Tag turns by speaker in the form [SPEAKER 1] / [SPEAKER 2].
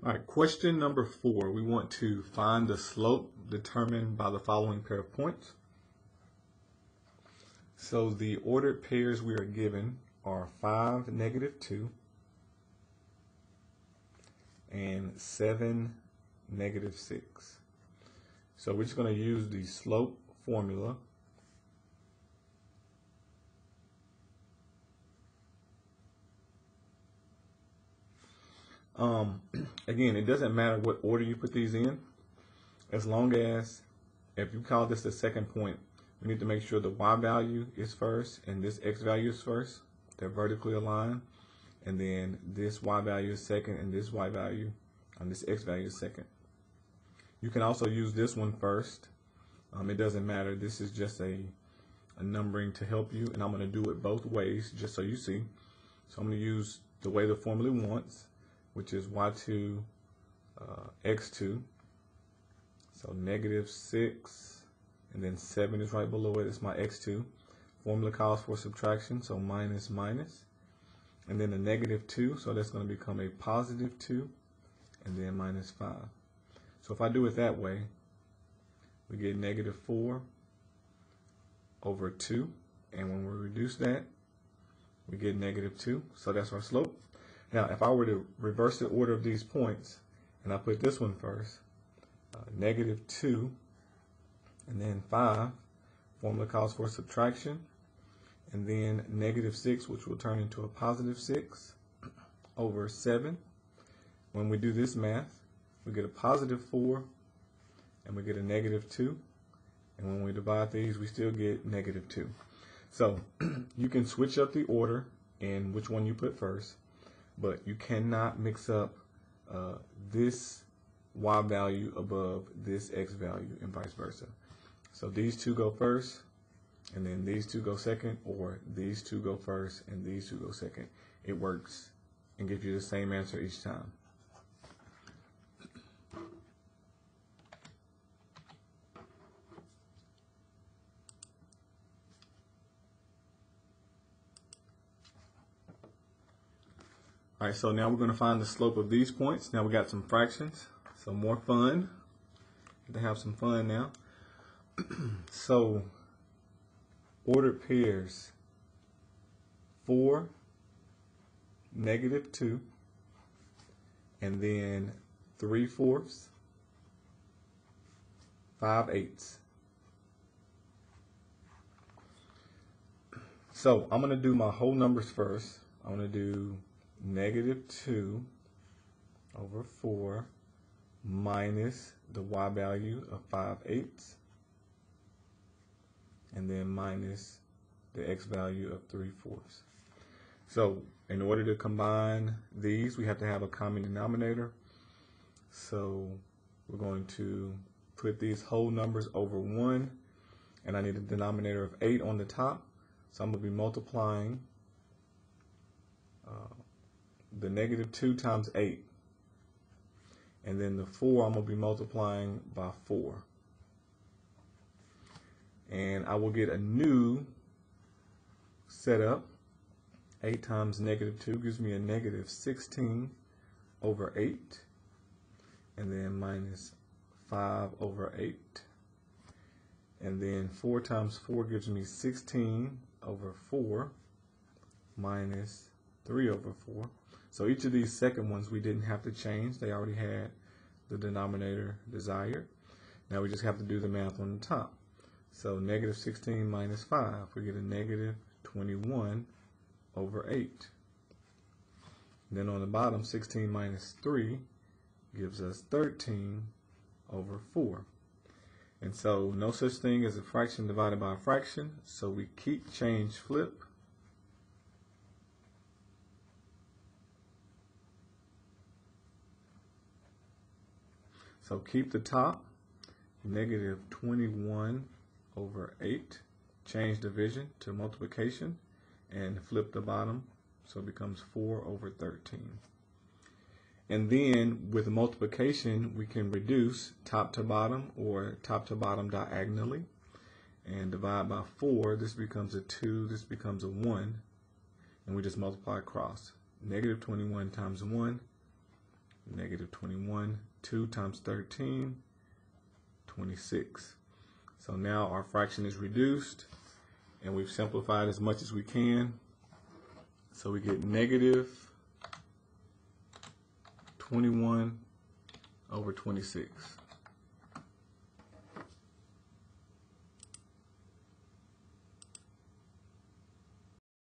[SPEAKER 1] All right, question number 4. We want to find the slope determined by the following pair of points. So the ordered pairs we are given are 5, -2, and 7, -6. So we're just going to use the slope formula. Again, it doesn't matter what order you put these in, as long as, if you call this the second point, we need to make sure the y value is first and this x value is first. They're vertically aligned, and then this y value is second and this y value and this x value is second. You can also use this one first. It doesn't matter. This is just a numbering to help you, and I'm going to do it both ways just so you see. So I'm going to use the way the formula wants, which is y2 x2. So -6, and then 7 is right below it. It's my x2. Formula calls for subtraction, so minus minus. And then a -2, so that's going to become a +2, and then -5. So if I do it that way, we get -4 over 2. And when we reduce that, we get -2. So that's our slope. Now, if I were to reverse the order of these points, and I put this one first, -2, and then 5, formula calls for subtraction, and then -6, which will turn into a +6 over 7. When we do this math, we get a +4, and we get a -2, and when we divide these, we still get -2. So you can switch up the order in which one you put first, but you cannot mix up this y value above this x value and vice versa. So these two go first, and then these two go second, or these two go first and these two go second. It works and gives you the same answer each time. All right, so now we're going to find the slope of these points. Now we got some fractions, so more fun. Get to have some fun now. So ordered pairs: 4, -2, and then 3/4, 5/8. So I'm going to do my whole numbers first. I'm going to do -2 over 4 minus the y value of 5/8, and then minus the x value of 3/4. So in order to combine these, we have to have a common denominator. So we're going to put these whole numbers over 1, and I need a denominator of 8 on the top. So I'm going to be multiplying the -2 times 8, and then the 4 I'm going to be multiplying by 4, and I will get a new setup. 8 times -2 gives me a -16 over 8, and then minus 5 over 8, and then 4 times 4 gives me 16 over 4 minus 3 over 4. So each of these second ones we didn't have to change. They already had the denominator desired. Now we just have to do the math on the top. So -16 minus 5, we get a -21 over 8. And then on the bottom, 16 minus 3 gives us 13 over 4. And so no such thing as a fraction divided by a fraction. So we keep change flip. So keep the top, -21 over 8, change division to multiplication, and flip the bottom, so it becomes 4 over 13. And then with multiplication, we can reduce top to bottom or top to bottom diagonally, and divide by 4. This becomes a 2, this becomes a 1, and we just multiply across. -21 times 1 negative 21. 2 times 13, 26. So now our fraction is reduced, and we've simplified as much as we can. So we get negative 21 over 26.